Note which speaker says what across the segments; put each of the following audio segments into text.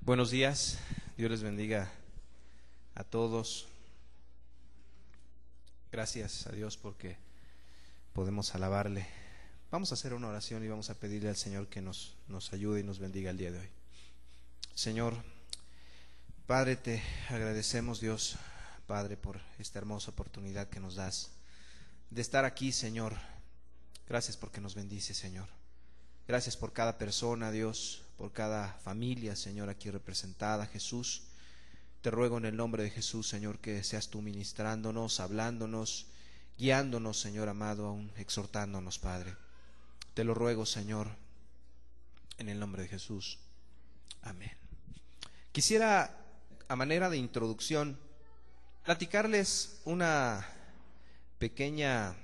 Speaker 1: Buenos días, Dios les bendiga a todos. Gracias a Dios porque podemos alabarle. Vamos a hacer una oración y vamos a pedirle al Señor que nos ayude y nos bendiga el día de hoy. Señor, Padre, te agradecemos, Dios, Padre, por esta hermosa oportunidad que nos das de estar aquí, Señor. Gracias porque nos bendice, Señor. Gracias por cada persona, Dios, por cada familia, Señor, aquí representada. Jesús, te ruego en el nombre de Jesús, Señor, que seas tú ministrándonos, hablándonos, guiándonos, Señor amado, aún exhortándonos, Padre. Te lo ruego, Señor, en el nombre de Jesús. Amén. Quisiera, a manera de introducción, platicarles una pequeña,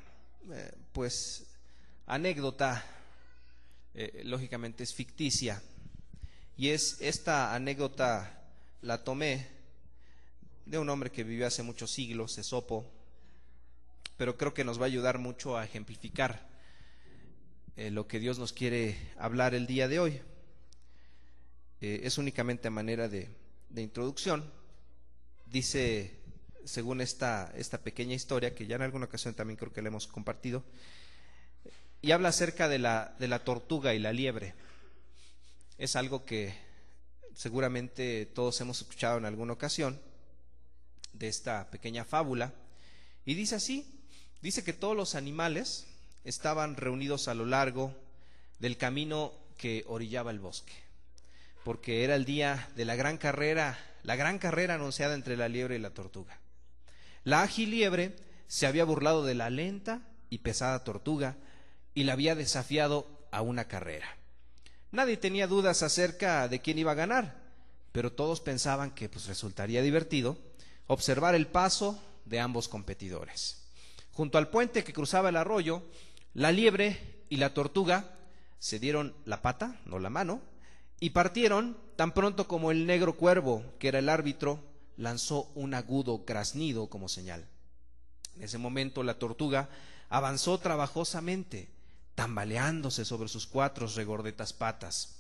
Speaker 1: anécdota. Lógicamente es ficticia, y esta anécdota la tomé de un hombre que vivió hace muchos siglos, Esopo, pero creo que nos va a ayudar mucho a ejemplificar lo que Dios nos quiere hablar el día de hoy. Es únicamente a manera de introducción. Dice, según esta pequeña historia, que ya en alguna ocasión también creo que la hemos compartido, y habla acerca de la tortuga y la liebre. Es algo que seguramente todos hemos escuchado en alguna ocasión, de esta pequeña fábula. Y dice así, dice que todos los animales estaban reunidos a lo largo del camino que orillaba el bosque, porque era el día de la gran carrera anunciada entre la liebre y la tortuga. La ágil liebre se había burlado de la lenta y pesada tortuga y la había desafiado a una carrera. Nadie tenía dudas acerca de quién iba a ganar, pero todos pensaban que resultaría divertido observar el paso de ambos competidores. Junto al puente que cruzaba el arroyo, la liebre y la tortuga se dieron la pata, no la mano, y partieron tan pronto como el negro cuervo, que era el árbitro, lanzó un agudo graznido como señal. En ese momento la tortuga avanzó trabajosamente, tambaleándose sobre sus cuatro regordetas patas.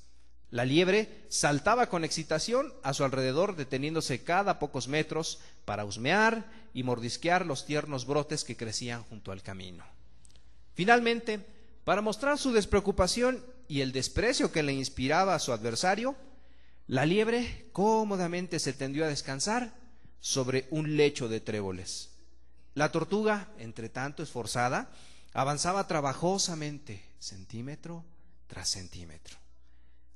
Speaker 1: La liebre saltaba con excitación a su alrededor, deteniéndose cada pocos metros para husmear y mordisquear los tiernos brotes que crecían junto al camino. Finalmente, para mostrar su despreocupación y el desprecio que le inspiraba a su adversario, la liebre cómodamente se tendió a descansar sobre un lecho de tréboles. La tortuga, entre tanto esforzada, avanzaba trabajosamente, centímetro tras centímetro.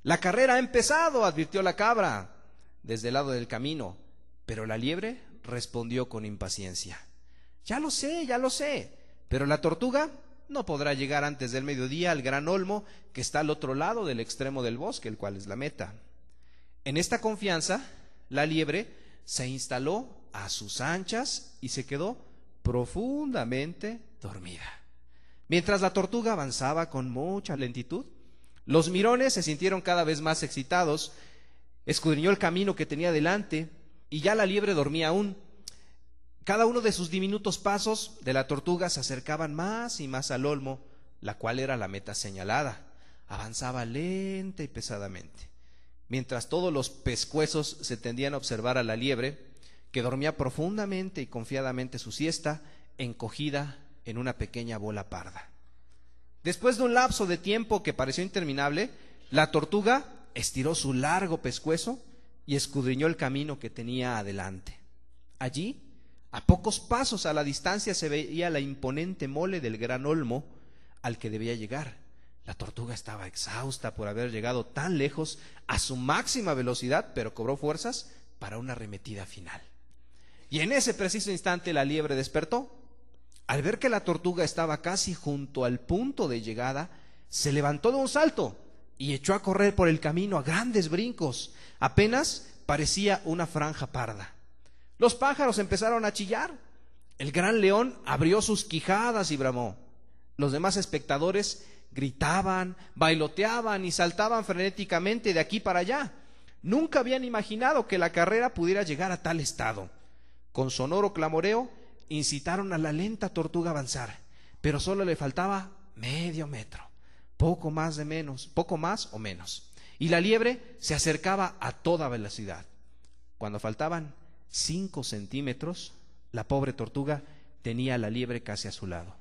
Speaker 1: La carrera ha empezado, advirtió la cabra desde el lado del camino, pero la liebre respondió con impaciencia. Ya lo sé, pero la tortuga no podrá llegar antes del mediodía al gran olmo que está al otro lado del extremo del bosque, el cual es la meta. En esta confianza, la liebre se instaló a sus anchas y se quedó profundamente dormida. Mientras la tortuga avanzaba con mucha lentitud, los mirones se sintieron cada vez más excitados. Escudriñó el camino que tenía delante y ya la liebre dormía aún. Cada uno de sus diminutos pasos de la tortuga se acercaban más y más al olmo, la cual era la meta señalada. Avanzaba lenta y pesadamente, mientras todos los pescuezos se tendían a observar a la liebre, que dormía profundamente y confiadamente su siesta, encogida en una pequeña bola parda. Después de un lapso de tiempo que pareció interminable, la tortuga estiró su largo pescuezo y escudriñó el camino que tenía adelante. Allí, a pocos pasos a la distancia, se veía la imponente mole del gran olmo al que debía llegar. La tortuga estaba exhausta por haber llegado tan lejos a su máxima velocidad, pero cobró fuerzas para una arremetida final. Y en ese preciso instante la liebre despertó. Al ver que la tortuga estaba casi junto al punto de llegada, se levantó de un salto y echó a correr por el camino a grandes brincos. Apenas parecía una franja parda. Los pájaros empezaron a chillar. El gran león abrió sus quijadas y bramó. Los demás espectadores gritaban, bailoteaban y saltaban frenéticamente de aquí para allá. Nunca habían imaginado que la carrera pudiera llegar a tal estado. Con sonoro clamoreo incitaron a la lenta tortuga a avanzar, pero solo le faltaba medio metro, poco más o menos, y la liebre se acercaba a toda velocidad. Cuando faltaban 5 centímetros, la pobre tortuga tenía a la liebre casi a su lado.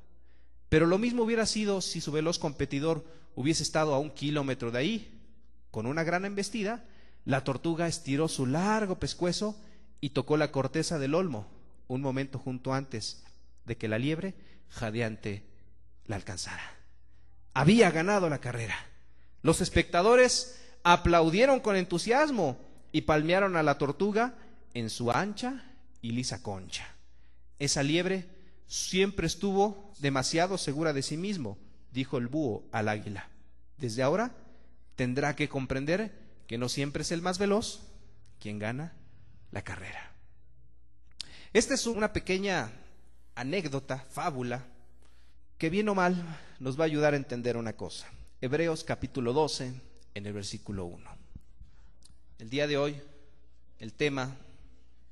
Speaker 1: Pero lo mismo hubiera sido si su veloz competidor hubiese estado a 1 kilómetro de ahí. Con una gran embestida, la tortuga estiró su largo pescuezo y tocó la corteza del olmo, un momento junto antes de que la liebre jadeante la alcanzara. Había ganado la carrera. Los espectadores aplaudieron con entusiasmo y palmearon a la tortuga en su ancha y lisa concha. Esa liebre siempre estuvo demasiado segura de sí mismo, dijo el búho al águila. Desde ahora tendrá que comprender que no siempre es el más veloz quien gana la carrera. Esta es una pequeña anécdota, fábula, que bien o mal nos va a ayudar a entender una cosa. Hebreos capítulo 12, en el versículo 1. El día de hoy, el tema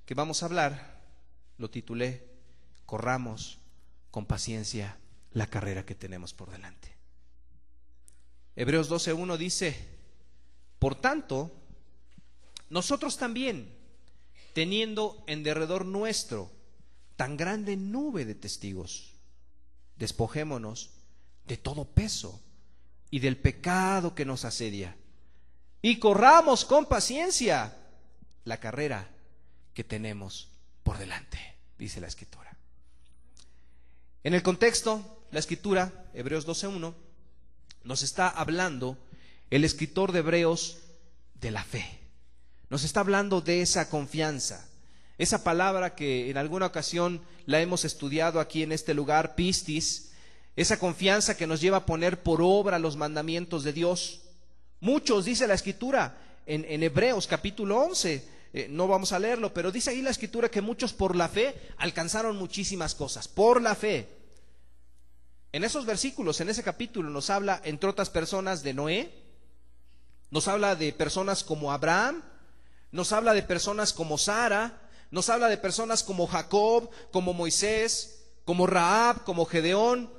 Speaker 1: que vamos a hablar, lo titulé: corramos con paciencia la carrera que tenemos por delante. Hebreos 12:1 dice: por tanto, nosotros también, teniendo en derredor nuestro tan grande nube de testigos, despojémonos de todo peso y del pecado que nos asedia, y corramos con paciencia la carrera que tenemos por delante, dice la Escritura. En el contexto, la Escritura, Hebreos 12:1, nos está hablando el escritor de Hebreos de la fe. Nos está hablando de esa confianza, esa palabra que en alguna ocasión la hemos estudiado aquí en este lugar, pistis, esa confianza que nos lleva a poner por obra los mandamientos de Dios. Muchos, dice la Escritura, en Hebreos capítulo 11, no vamos a leerlo, pero dice ahí la Escritura que muchos por la fe alcanzaron muchísimas cosas, por la fe. En esos versículos, en ese capítulo, nos habla, entre otras personas, de Noé, nos habla de personas como Abraham, nos habla de personas como Sara, nos habla de personas como Jacob, como Moisés, como Rahab, como Gedeón,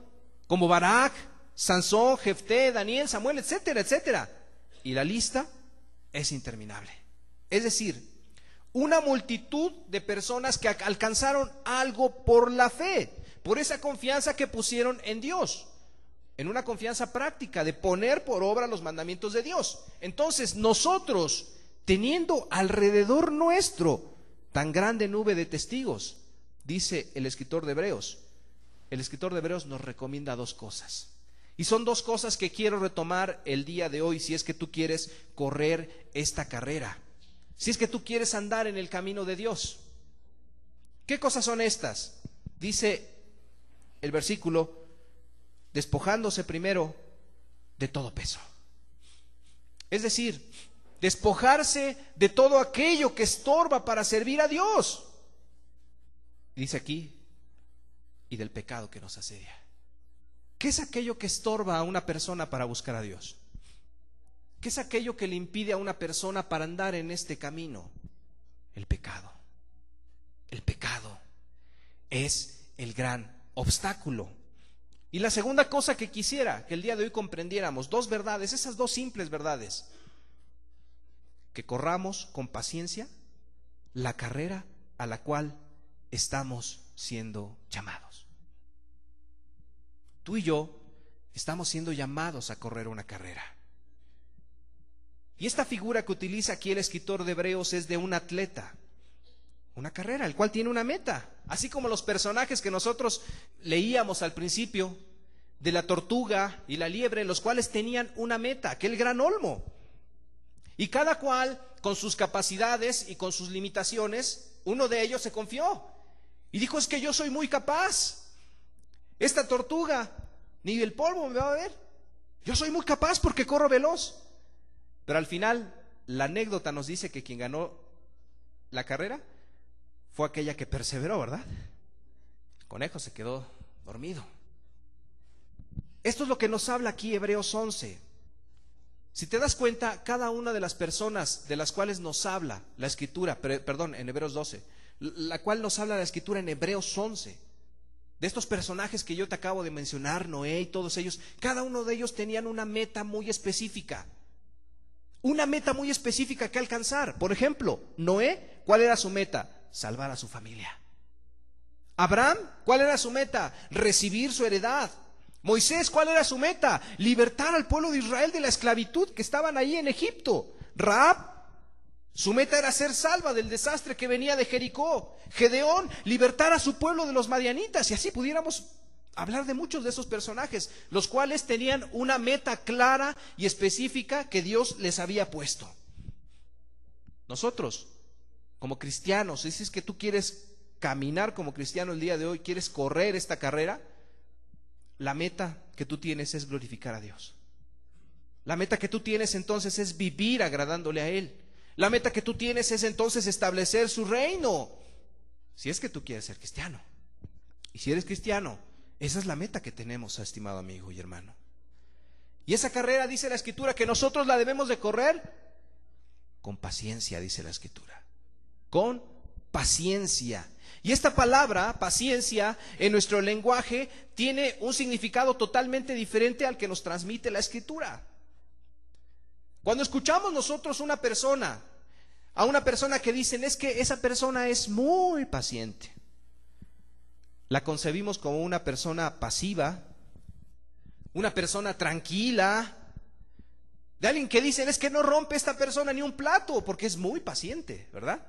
Speaker 1: como Barak, Sansón, Jefté, Daniel, Samuel, etcétera, etcétera. Y la lista es interminable. Es decir, una multitud de personas que alcanzaron algo por la fe, por esa confianza que pusieron en Dios, en una confianza práctica de poner por obra los mandamientos de Dios. Entonces nosotros, teniendo alrededor nuestro tan grande nube de testigos, dice el escritor de Hebreos nos recomienda 2 cosas. Y son 2 cosas que quiero retomar el día de hoy, si es que tú quieres correr esta carrera, si es que tú quieres andar en el camino de Dios. ¿Qué cosas son estas? Dice el versículo: despojándose primero de todo peso. Es decir, despojarse de todo aquello que estorba para servir a Dios. Dice aquí: y del pecado que nos asedia. ¿Qué es aquello que estorba a una persona para buscar a Dios? ¿Qué es aquello que le impide a una persona para andar en este camino? El pecado. El pecado es el gran obstáculo. Y la segunda cosa que quisiera que el día de hoy comprendiéramos, 2 verdades, esas 2 simples verdades: que corramos con paciencia la carrera a la cual estamos siendo llamados. Tú y yo estamos siendo llamados a correr una carrera. Y esta figura que utiliza aquí el escritor de Hebreos es de un atleta, una carrera, el cual tiene una meta. Así como los personajes que nosotros leíamos al principio, de la tortuga y la liebre, los cuales tenían una meta, aquel gran olmo. Y cada cual, con sus capacidades y con sus limitaciones, uno de ellos se confió y dijo: es que yo soy muy capaz. Esta tortuga ni el polvo me va a ver. Yo soy muy capaz porque corro veloz. Pero al final, la anécdota nos dice que quien ganó la carrera fue aquella que perseveró, ¿verdad? El conejo se quedó dormido. Esto es lo que nos habla aquí Hebreos 11. Si te das cuenta, cada una de las personas de las cuales nos habla la Escritura, en Hebreos 12, la cual nos habla la Escritura en Hebreos 11, de estos personajes que yo te acabo de mencionar, Noé y todos ellos, cada uno de ellos tenían una meta muy específica. una meta muy específica que alcanzar. Por ejemplo, Noé, ¿cuál era su meta? Salvar a su familia. Abraham, ¿cuál era su meta? Recibir su heredad. Moisés, ¿cuál era su meta? Libertar al pueblo de Israel de la esclavitud que estaban ahí en Egipto. Rahab, su meta era ser salva del desastre que venía de Jericó. Gedeón, libertar a su pueblo de los madianitas. Y así pudiéramos hablar de muchos de esos personajes, los cuales tenían una meta clara y específica que Dios les había puesto. Nosotros, como cristianos, si es que tú quieres caminar como cristiano el día de hoy, quieres correr esta carrera, la meta que tú tienes es glorificar a Dios. La meta que tú tienes entonces es vivir agradándole a Él. La meta que tú tienes es entonces establecer su reino. Si es que tú quieres ser cristiano. Y si eres cristiano, esa es la meta que tenemos, estimado amigo y hermano. Y esa carrera, dice la Escritura, que nosotros la debemos de correr con paciencia, dice la Escritura. Con paciencia. Y esta palabra, paciencia, en nuestro lenguaje tiene un significado totalmente diferente al que nos transmite la Escritura. Cuando escuchamos nosotros a una persona que dicen es que esa persona es muy paciente, la concebimos como una persona pasiva, una persona tranquila, de alguien que dicen es que no rompe esta persona ni un plato porque es muy paciente, ¿verdad?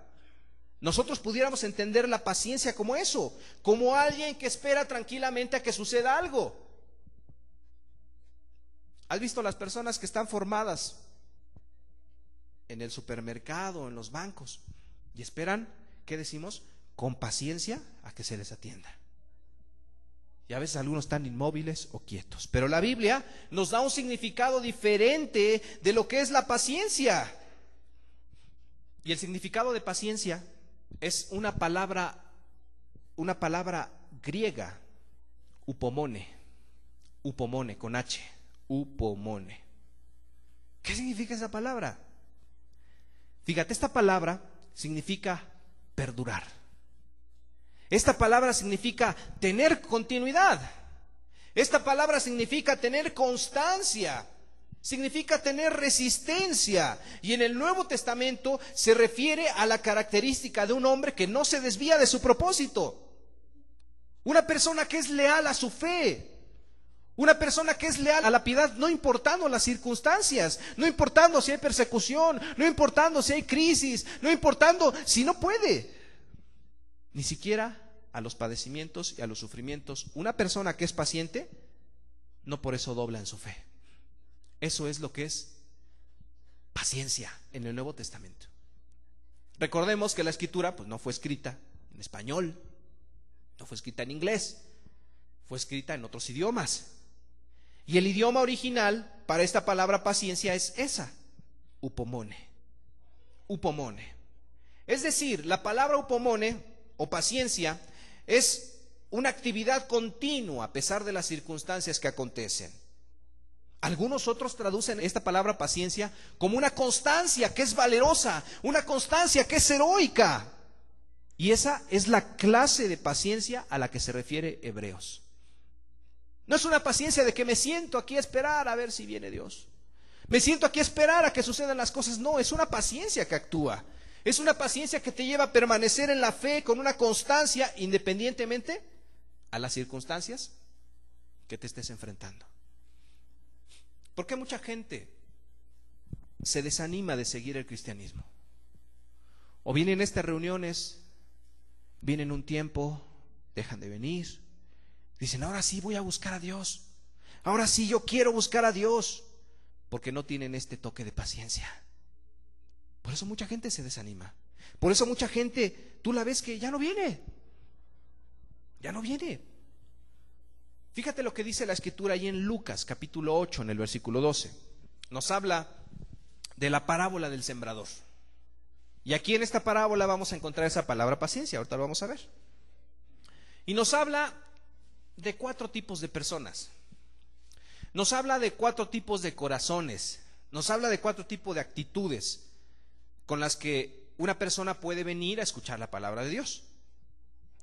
Speaker 1: Nosotros pudiéramos entender la paciencia como eso, como alguien que espera tranquilamente a que suceda algo. ¿Has visto las personas que están formadas en el supermercado, en los bancos, y esperan, ¿qué decimos? Con paciencia a que se les atienda? Y a veces algunos están inmóviles o quietos. Pero la Biblia nos da un significado diferente de lo que es la paciencia. Y el significado de paciencia es una palabra griega, upomone con H, upomone. ¿Qué significa esa palabra? Fíjate, esta palabra significa perdurar. Esta palabra significa tener continuidad. Esta palabra significa tener constancia. Significa tener resistencia. Y en el Nuevo Testamento se refiere a la característica de un hombre que no se desvía de su propósito. Una persona que es leal a su fe. Una persona que es leal a la piedad, no importando las circunstancias, no importando si hay persecución, no importando si hay crisis, no importando si no puede, ni siquiera a los padecimientos y a los sufrimientos. Una persona que es paciente, no por eso dobla en su fe. Eso es lo que es paciencia en el Nuevo Testamento. Recordemos que la Escritura pues no fue escrita en español, no fue escrita en inglés, fue escrita en otros idiomas. Y el idioma original para esta palabra paciencia es esa, upomone. Upomone. Es decir, la palabra upomone o paciencia es una actividad continua a pesar de las circunstancias que acontecen. Algunos otros traducen esta palabra paciencia como una constancia que es valerosa, una constancia que es heroica. Y esa es la clase de paciencia a la que se refiere Hebreos. No es una paciencia de que me siento aquí a esperar a ver si viene Dios. Me siento aquí a esperar a que sucedan las cosas. No, es una paciencia que actúa. Es una paciencia que te lleva a permanecer en la fe con una constancia independientemente a las circunstancias que te estés enfrentando. ¿Por qué mucha gente se desanima de seguir el cristianismo? O vienen a estas reuniones, vienen un tiempo, dejan de venir. Dicen, ahora sí voy a buscar a Dios. Ahora sí yo quiero buscar a Dios. Porque no tienen este toque de paciencia. Por eso mucha gente se desanima. Por eso mucha gente, tú la ves que ya no viene. Ya no viene. Fíjate lo que dice la Escritura ahí en Lucas capítulo 8 en el versículo 12. Nos habla de la parábola del sembrador. Y aquí en esta parábola vamos a encontrar esa palabra paciencia. Ahorita lo vamos a ver. Y nos habla de 4 tipos de personas. Nos habla de 4 tipos de corazones. Nos habla de 4 tipos de actitudes con las que una persona puede venir a escuchar la palabra de Dios.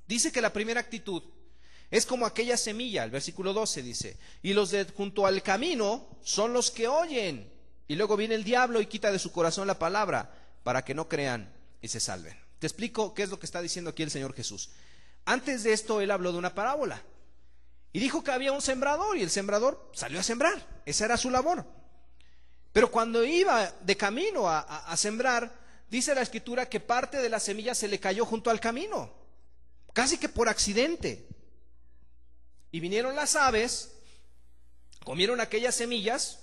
Speaker 1: Dice que la primera actitud es como aquella semilla. El versículo 12 dice, y los de junto al camino son los que oyen. Y luego viene el diablo y quita de su corazón la palabra para que no crean y se salven. Te explico qué es lo que está diciendo aquí el Señor Jesús. Antes de esto él habló de una parábola y dijo que había un sembrador y el sembrador salió a sembrar. Esa era su labor. Pero cuando iba de camino a sembrar, dice la Escritura que parte de la semilla se le cayó junto al camino, casi que por accidente. Y vinieron las aves, comieron aquellas semillas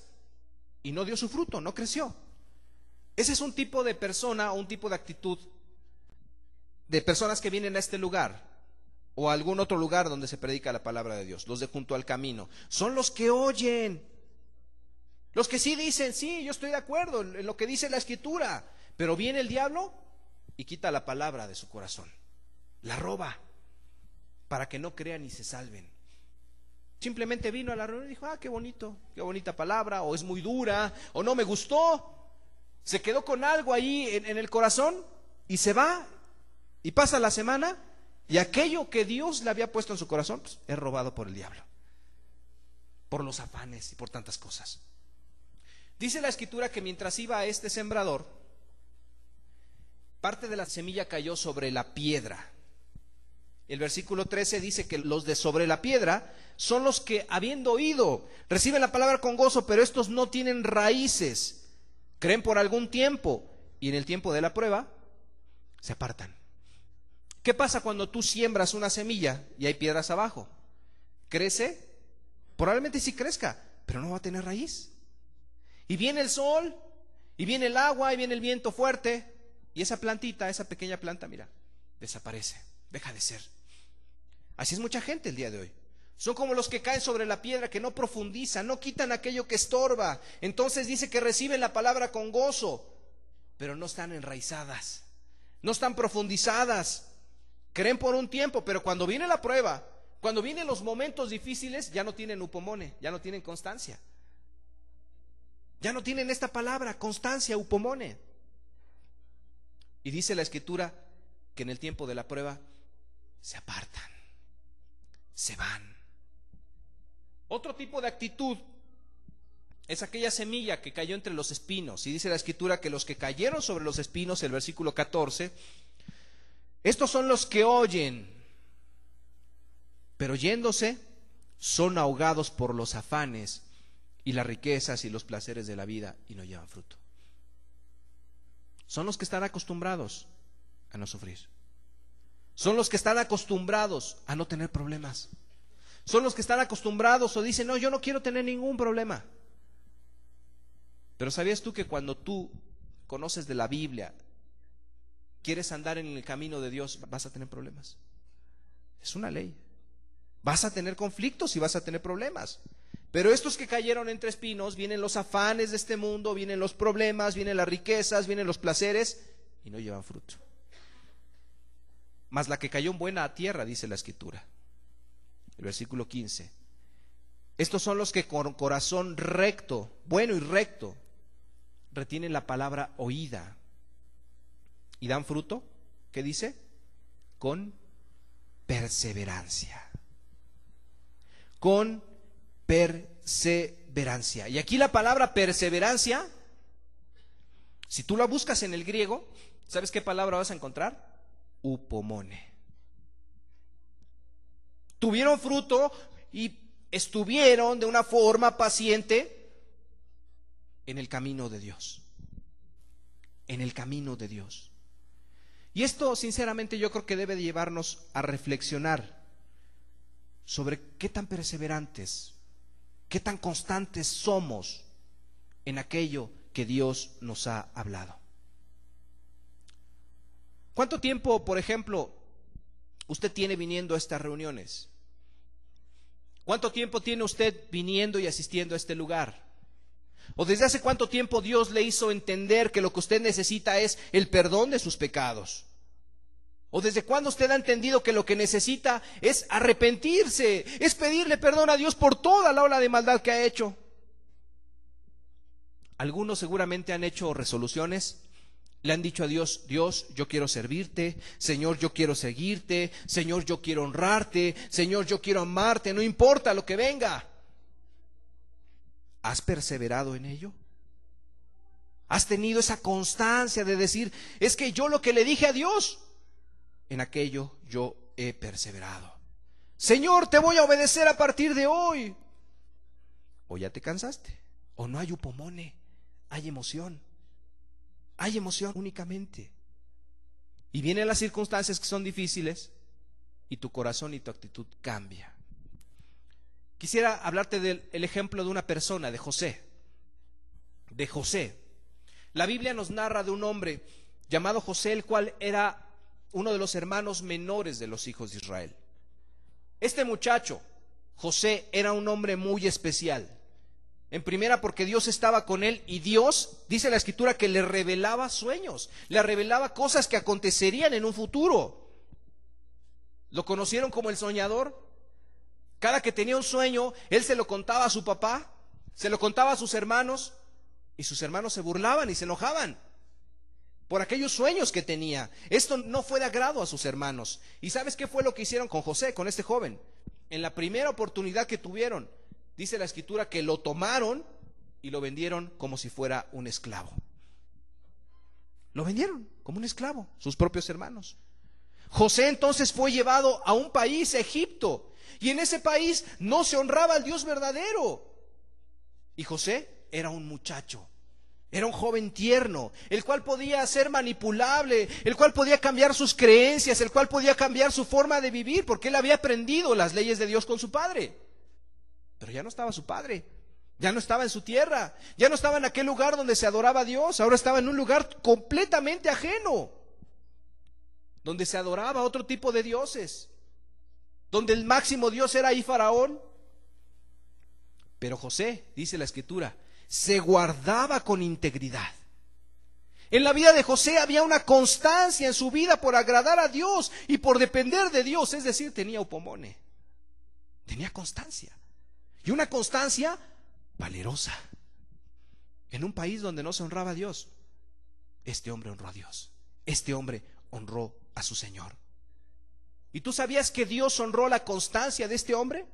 Speaker 1: y no dio su fruto, no creció. Ese es un tipo de persona o un tipo de actitud de personas que vienen a este lugar o a algún otro lugar donde se predica la palabra de Dios. Los de junto al camino son los que oyen, los que sí dicen, sí, yo estoy de acuerdo en lo que dice la Escritura, pero viene el diablo y quita la palabra de su corazón, la roba para que no crean y se salven. Simplemente vino a la reunión y dijo, qué bonito, qué bonita palabra, o es muy dura, o no me gustó. Se quedó con algo ahí en el corazón y se va y pasa la semana y aquello que Dios le había puesto en su corazón pues, es robado por el diablo, por los afanes y por tantas cosas. Dice la Escritura que mientras iba este sembrador, parte de la semilla cayó sobre la piedra. El versículo 13 dice que los de sobre la piedra son los que, habiendo oído, reciben la palabra con gozo, pero estos no tienen raíces, creen por algún tiempo y en el tiempo de la prueba se apartan. ¿Qué pasa cuando tú siembras una semilla y hay piedras abajo? ¿Crece? Probablemente sí crezca, pero no va a tener raíz. Y viene el sol, y viene el agua, y viene el viento fuerte, y esa plantita, esa pequeña planta, mira, desaparece, deja de ser. Así es mucha gente el día de hoy. Son como los que caen sobre la piedra, que no profundizan, no quitan aquello que estorba. Entonces dice que reciben la palabra con gozo, pero no están enraizadas, no están profundizadas. Creen por un tiempo, pero cuando viene la prueba, cuando vienen los momentos difíciles, ya no tienen upomone, ya no tienen constancia. Ya no tienen esta palabra, constancia, upomone. Y dice la Escritura que en el tiempo de la prueba se apartan, se van. Otro tipo de actitud es aquella semilla que cayó entre los espinos. Y dice la Escritura que los que cayeron sobre los espinos, el versículo 14, estos son los que oyen, pero yéndose son ahogados por los afanes y las riquezas y los placeres de la vida y no llevan fruto. Son los que están acostumbrados a no sufrir. Son los que están acostumbrados a no tener problemas. Son los que están acostumbrados o dicen, no, yo no quiero tener ningún problema. Pero ¿sabías tú que cuando tú conoces de la Biblia, quieres andar en el camino de Dios, vas a tener problemas? Es una ley. Vas a tener conflictos y vas a tener problemas. Pero estos que cayeron entre espinos, vienen los afanes de este mundo, vienen los problemas, vienen las riquezas, vienen los placeres y no llevan fruto. Mas la que cayó en buena tierra, dice la Escritura, el versículo 15, estos son los que con corazón recto, bueno y recto, retienen la palabra oída y dan fruto, ¿qué dice? Con perseverancia. Con perseverancia. Y aquí la palabra perseverancia, si tú la buscas en el griego, ¿sabes qué palabra vas a encontrar? Upomone. Tuvieron fruto y estuvieron de una forma paciente en el camino de Dios. En el camino de Dios. Y esto, sinceramente, yo creo que debe de llevarnos a reflexionar sobre qué tan perseverantes, qué tan constantes somos en aquello que Dios nos ha hablado. ¿Cuánto tiempo, por ejemplo, usted tiene viniendo a estas reuniones? ¿Cuánto tiempo tiene usted viniendo y asistiendo a este lugar? ¿O desde hace cuánto tiempo Dios le hizo entender que lo que usted necesita es el perdón de sus pecados? ¿O desde cuándo usted ha entendido que lo que necesita es arrepentirse, es pedirle perdón a Dios por toda la ola de maldad que ha hecho? Algunos seguramente han hecho resoluciones, le han dicho a Dios, Dios, yo quiero servirte, Señor, yo quiero seguirte, Señor, yo quiero honrarte, Señor, yo quiero amarte, no importa lo que venga. ¿Has perseverado en ello? Has tenido esa constancia de decir, es que yo lo que le dije a Dios, en aquello yo he perseverado. Señor, te voy a obedecer a partir de hoy. O ya te cansaste, o no hay upomone, hay emoción únicamente. Y vienen las circunstancias que son difíciles y tu corazón y tu actitud cambia. Quisiera hablarte del ejemplo de una persona, de José. La Biblia nos narra de un hombre llamado José, el cual era uno de los hermanos menores de los hijos de Israel. Este muchacho, José, era un hombre muy especial. En primera, porque Dios estaba con él, y Dios, dice la Escritura, que le revelaba sueños, le revelaba cosas que acontecerían en un futuro. Lo conocieron como el soñador. Cada que tenía un sueño, él se lo contaba a su papá, se lo contaba a sus hermanos, y sus hermanos se burlaban y se enojaban por aquellos sueños que tenía. Esto no fue de agrado a sus hermanos. ¿Y sabes qué fue lo que hicieron con José, con este joven? En la primera oportunidad que tuvieron, dice la Escritura que lo tomaron y lo vendieron como si fuera un esclavo. Lo vendieron como un esclavo, sus propios hermanos. José entonces fue llevado a un país, Egipto, y en ese país no se honraba al Dios verdadero. Y José era un muchacho, era un joven tierno, el cual podía ser manipulable, el cual podía cambiar sus creencias, el cual podía cambiar su forma de vivir, porque él había aprendido las leyes de Dios con su padre. Pero ya no estaba su padre, ya no estaba en su tierra, ya no estaba en aquel lugar donde se adoraba a Dios, ahora estaba en un lugar completamente ajeno, donde se adoraba a otro tipo de dioses, donde el máximo Dios era ahí Faraón. Pero José, dice la Escritura, se guardaba con integridad. En la vida de José había una constancia en su vida por agradar a Dios y por depender de Dios, es decir, tenía upomone, tenía constancia. Y una constancia valerosa. En un país donde no se honraba a Dios, este hombre honró a Dios. Este hombre honró a su Señor. ¿Y tú sabías que Dios honró la constancia de este hombre?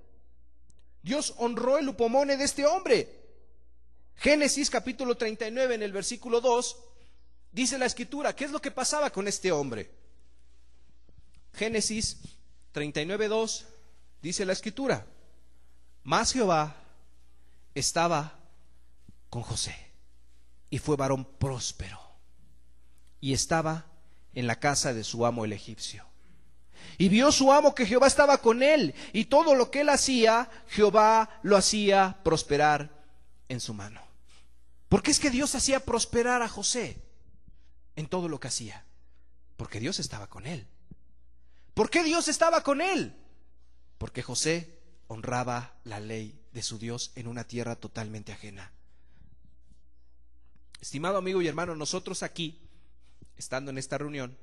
Speaker 1: Dios honró el upomone de este hombre. Génesis capítulo 39, en el versículo 2, dice la Escritura, ¿qué es lo que pasaba con este hombre? Génesis 39, 2, dice la Escritura, mas Jehová estaba con José, y fue varón próspero, y estaba en la casa de su amo el egipcio. Y vio su amo que Jehová estaba con él, y todo lo que él hacía, Jehová lo hacía prosperar en su mano. ¿Por qué es que Dios hacía prosperar a José en todo lo que hacía? Porque Dios estaba con él. ¿Por qué Dios estaba con él? Porque José honraba la ley de su Dios en una tierra totalmente ajena. Estimado amigo y hermano, nosotros aquí, estando en esta reunión,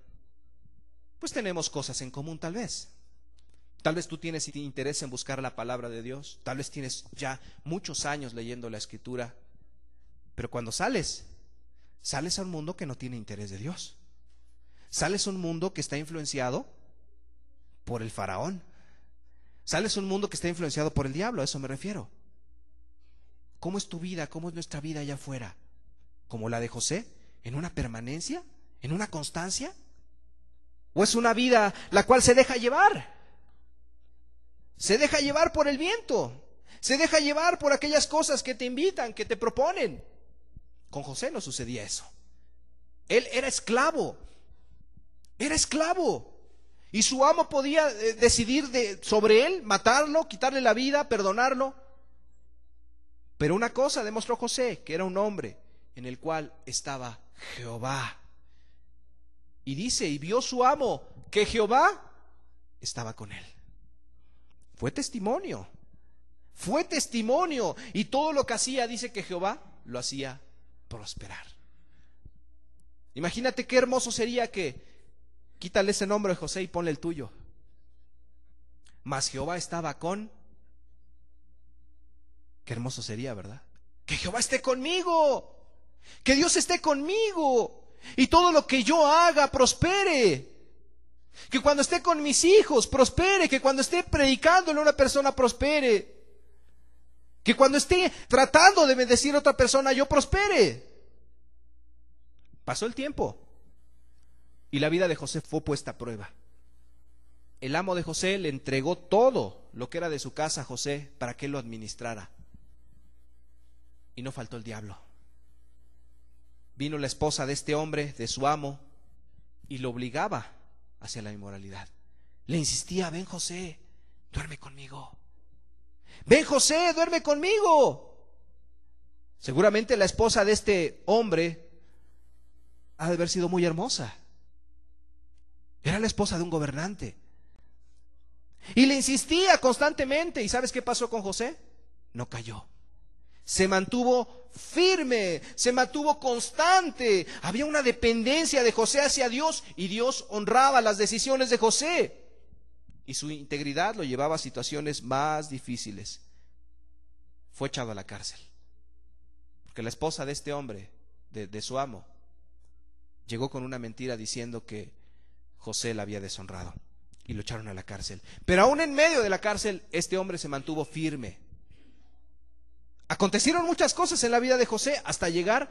Speaker 1: pues tenemos cosas en común tal vez. Tal vez tú tienes interés en buscar la palabra de Dios, tal vez tienes ya muchos años leyendo la Escritura, pero cuando sales a un mundo que no tiene interés de Dios. Sales a un mundo que está influenciado por el faraón. Sales a un mundo que está influenciado por el diablo, a eso me refiero. ¿Cómo es tu vida? ¿Cómo es nuestra vida allá afuera? ¿Como la de José? ¿En una permanencia? ¿En una constancia? ¿O es una vida la cual se deja llevar? Se deja llevar por el viento, se deja llevar por aquellas cosas que te invitan, que te proponen. Con José no sucedía eso. Él era esclavo, y su amo podía decidir sobre él, matarlo, quitarle la vida, perdonarlo. Pero una cosa demostró José, que era un hombre en el cual estaba Jehová. Y dice, y vio su amo que Jehová estaba con él. Fue testimonio, y todo lo que hacía, dice que Jehová lo hacía prosperar. Imagínate qué hermoso sería que, quítale ese nombre de José y ponle el tuyo. Mas Jehová estaba con... Qué hermoso sería, ¿verdad? Que Jehová esté conmigo, que Dios esté conmigo, y todo lo que yo haga prospere. Que cuando esté con mis hijos prospere, que cuando esté predicándole a una persona prospere, que cuando esté tratando de bendecir a otra persona yo prospere. Pasó el tiempo y la vida de José fue puesta a prueba. El amo de José le entregó todo lo que era de su casa a José para que él lo administrara. Y no faltó el diablo. Vino la esposa de este hombre, de su amo, y lo obligaba hacia la inmoralidad. Le insistía: ven José, duerme conmigo. Ven José, duerme conmigo. Seguramente la esposa de este hombre ha de haber sido muy hermosa. Era la esposa de un gobernante. Y le insistía constantemente. ¿Y sabes qué pasó con José? No cayó. Se mantuvo firme, se mantuvo constante. Había una dependencia de José hacia Dios y Dios honraba las decisiones de José. Y su integridad lo llevaba a situaciones más difíciles. Fue echado a la cárcel. Porque la esposa de este hombre, de su amo, llegó con una mentira diciendo que José la había deshonrado. Y lo echaron a la cárcel. Pero aún en medio de la cárcel, este hombre se mantuvo firme. Acontecieron muchas cosas en la vida de José hasta llegar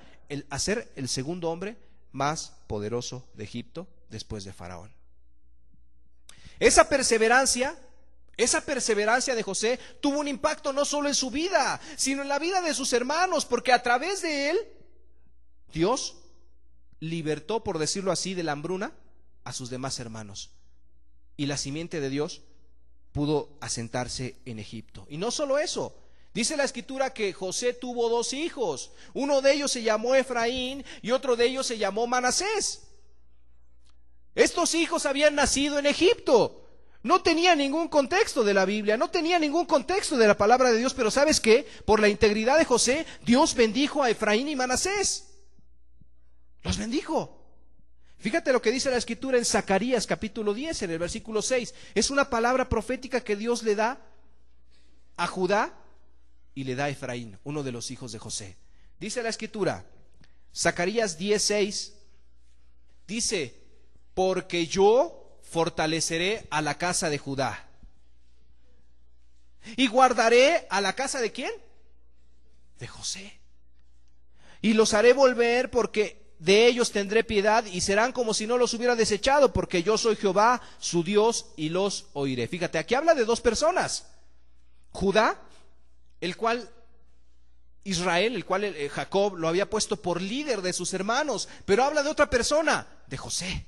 Speaker 1: a ser el segundo hombre más poderoso de Egipto después de Faraón. Esa perseverancia de José tuvo un impacto no solo en su vida, sino en la vida de sus hermanos, porque a través de él Dios libertó, por decirlo así, de la hambruna a sus demás hermanos. Y la simiente de Dios pudo asentarse en Egipto. Y no solo eso, dice la Escritura que José tuvo 2 hijos. Uno de ellos se llamó Efraín y otro de ellos se llamó Manasés. Estos hijos habían nacido en Egipto. No tenía ningún contexto de la Biblia, no tenía ningún contexto de la palabra de Dios, pero ¿sabes qué? Por la integridad de José, Dios bendijo a Efraín y Manasés. Los bendijo. Fíjate lo que dice la Escritura en Zacarías capítulo 10, en el versículo 6. Es una palabra profética que Dios le da a Judá y le da a Efraín, uno de los hijos de José. Dice la Escritura, Zacarías 10:6, dice: porque yo fortaleceré a la casa de Judá y guardaré a la casa ¿de quién? De José. Y los haré volver, porque de ellos tendré piedad, y serán como si no los hubiera desechado, porque yo soy Jehová su Dios y los oiré. Fíjate, aquí habla de 2 personas: Judá, el cual Israel, el cual Jacob lo había puesto por líder de sus hermanos, pero habla de otra persona, de José.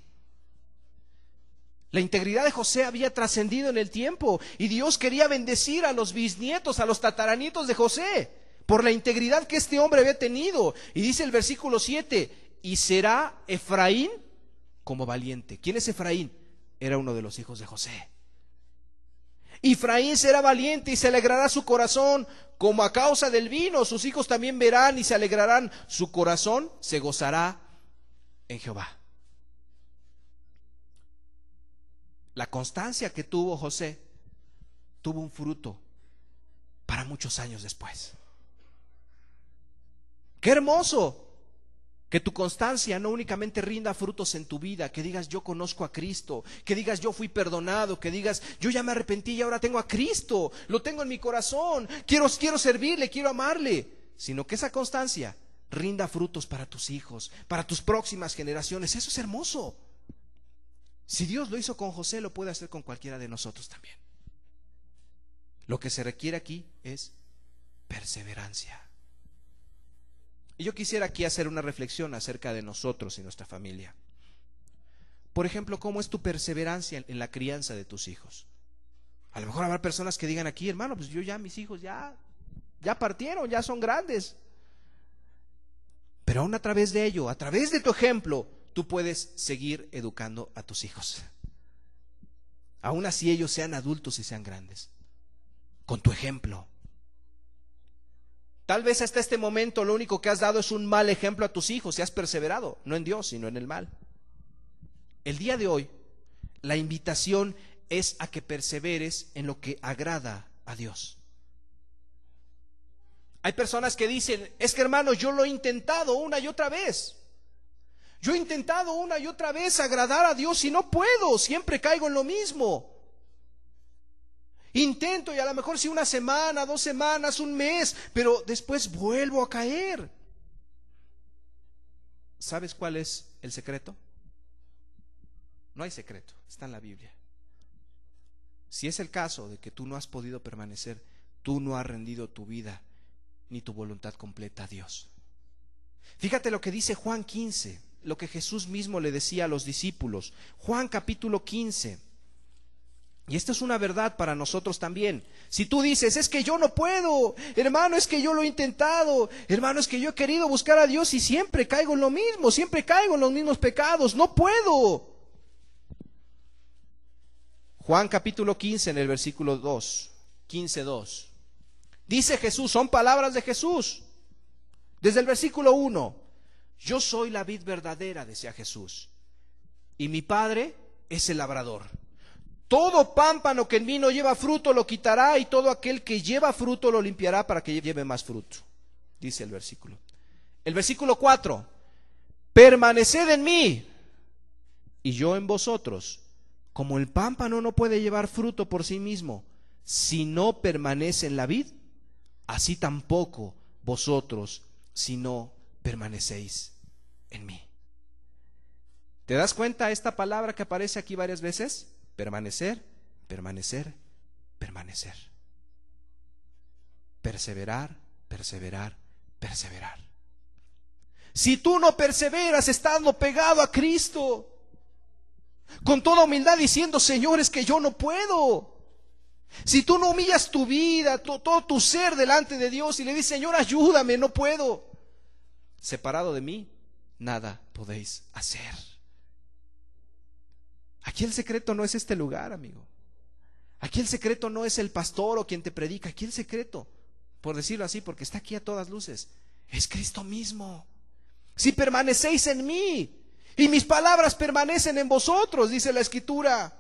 Speaker 1: La integridad de José había trascendido en el tiempo y Dios quería bendecir a los bisnietos, a los tataranietos de José, por la integridad que este hombre había tenido. Y dice el versículo 7: y será Efraín como valiente. ¿Quién es Efraín? Era uno de los hijos de José. Efraín será valiente y se alegrará su corazón como a causa del vino. Sus hijos también verán y se alegrarán. Su corazón se gozará en Jehová. La constancia que tuvo José tuvo un fruto para muchos años después. ¡Qué hermoso! Que tu constancia no únicamente rinda frutos en tu vida, que digas yo conozco a Cristo, que digas yo fui perdonado, que digas yo ya me arrepentí y ahora tengo a Cristo, lo tengo en mi corazón, quiero servirle, quiero amarle, sino que esa constancia rinda frutos para tus hijos, para tus próximas generaciones. Eso es hermoso. Si Dios lo hizo con José, lo puede hacer con cualquiera de nosotros también. Lo que se requiere aquí es perseverancia. Y yo quisiera aquí hacer una reflexión acerca de nosotros y nuestra familia. Por ejemplo, ¿cómo es tu perseverancia en la crianza de tus hijos? A lo mejor habrá personas que digan aquí: hermano, pues yo ya, mis hijos ya partieron, ya son grandes. Pero aún a través de ello, a través de tu ejemplo, tú puedes seguir educando a tus hijos. Aún así ellos sean adultos y sean grandes. Con tu ejemplo. Tal vez hasta este momento lo único que has dado es un mal ejemplo a tus hijos y has perseverado, no en Dios, sino en el mal. El día de hoy, la invitación es a que perseveres en lo que agrada a Dios. Hay personas que dicen: es que hermano, yo lo he intentado una y otra vez. Yo he intentado una y otra vez agradar a Dios y no puedo, siempre caigo en lo mismo. Intento y a lo mejor sí 1 semana, 2 semanas, 1 mes, pero después vuelvo a caer. ¿Sabes cuál es el secreto? No hay secreto, está en la Biblia. Si es el caso de que tú no has podido permanecer, tú no has rendido tu vida ni tu voluntad completa a Dios. Fíjate lo que dice Juan 15, lo que Jesús mismo le decía a los discípulos. Juan capítulo 15. Y esto es una verdad para nosotros también. Si tú dices, es que yo no puedo, hermano, es que yo lo he intentado, hermano, es que yo he querido buscar a Dios y siempre caigo en lo mismo, siempre caigo en los mismos pecados, no puedo. Juan capítulo 15 en el versículo 2, 15:2. Dice Jesús, son palabras de Jesús. Desde el versículo 1, yo soy la vid verdadera, decía Jesús, y mi Padre es el labrador. Todo pámpano que en mí no lleva fruto lo quitará, y todo aquel que lleva fruto lo limpiará para que lleve más fruto, dice el versículo. El versículo 4, permaneced en mí y yo en vosotros. Como el pámpano no puede llevar fruto por sí mismo si no permanece en la vid, así tampoco vosotros si no permanecéis en mí. ¿Te das cuenta esta palabra que aparece aquí varias veces? Permanecer, permanecer, permanecer. Perseverar, perseverar, perseverar. Si tú no perseveras estando pegado a Cristo, con toda humildad diciendo, Señor, es que yo no puedo. Si tú no humillas tu vida, todo tu ser delante de Dios y le dices, Señor, ayúdame, no puedo. Separado de mí, nada podéis hacer. Aquí el secreto no es este lugar, amigo. Aquí el secreto no es el pastor o quien te predica. Aquí el secreto, por decirlo así, porque está aquí a todas luces, es Cristo mismo. Si permanecéis en mí y mis palabras permanecen en vosotros, dice la Escritura,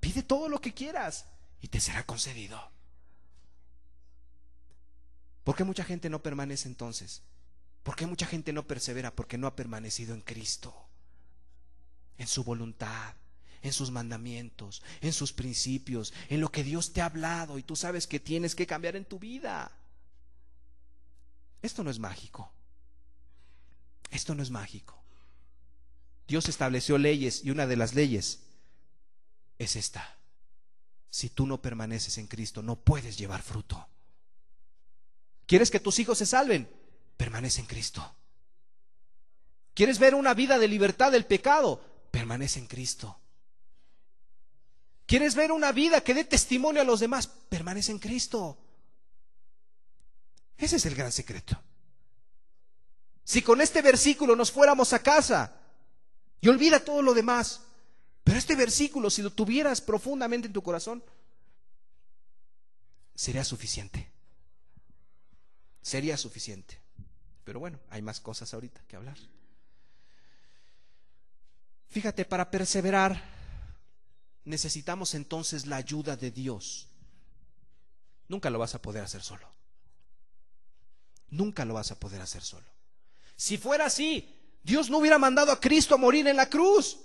Speaker 1: pide todo lo que quieras y te será concedido. ¿Por qué mucha gente no permanece entonces? ¿Por qué mucha gente no persevera? Porque no ha permanecido en Cristo, en su voluntad, en sus mandamientos, en sus principios, en lo que Dios te ha hablado y tú sabes que tienes que cambiar en tu vida. Esto no es mágico. Esto no es mágico. Dios estableció leyes y una de las leyes es esta. Si tú no permaneces en Cristo, no puedes llevar fruto. ¿Quieres que tus hijos se salven? Permanece en Cristo. ¿Quieres ver una vida de libertad del pecado? Permanece en Cristo. ¿Quieres ver una vida que dé testimonio a los demás? Permanece en Cristo. Ese es el gran secreto. Si con este versículo nos fuéramos a casa y olvida todo lo demás, pero este versículo, si lo tuvieras profundamente en tu corazón, sería suficiente. Sería suficiente. Pero bueno, hay más cosas ahorita que hablar. Fíjate, para perseverar necesitamos entonces la ayuda de Dios. Nunca lo vas a poder hacer solo. Nunca lo vas a poder hacer solo. Si fuera así, Dios no hubiera mandado a Cristo a morir en la cruz.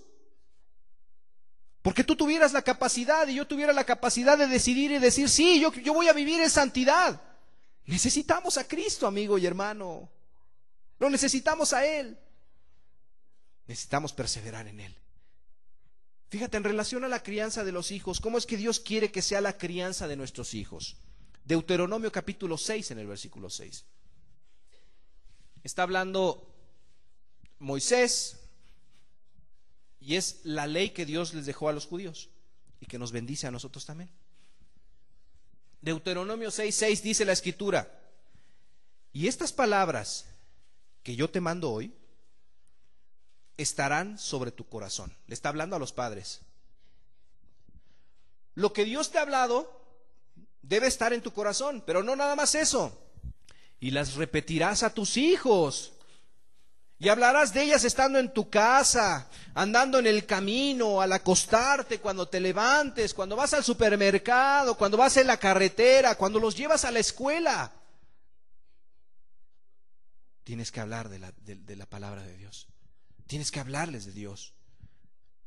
Speaker 1: Porque tú tuvieras la capacidad y yo tuviera la capacidad de decidir y decir, sí, yo voy a vivir en santidad. Necesitamos a Cristo, amigo y hermano. Lo necesitamos a Él. Necesitamos perseverar en Él. Fíjate, en relación a la crianza de los hijos, ¿cómo es que Dios quiere que sea la crianza de nuestros hijos? Deuteronomio capítulo 6 en el versículo 6. Está hablando Moisés y es la ley que Dios les dejó a los judíos y que nos bendice a nosotros también. Deuteronomio 6:6 dice la Escritura: y estas palabras que yo te mando hoy estarán sobre tu corazón. Le está hablando a los padres. Lo que Dios te ha hablado debe estar en tu corazón, pero no nada más eso. Y las repetirás a tus hijos. Y hablarás de ellas estando en tu casa, andando en el camino, al acostarte, cuando te levantes, cuando vas al supermercado, cuando vas en la carretera, cuando los llevas a la escuela. Tienes que hablar de la palabra de Dios. Tienes que hablarles de Dios.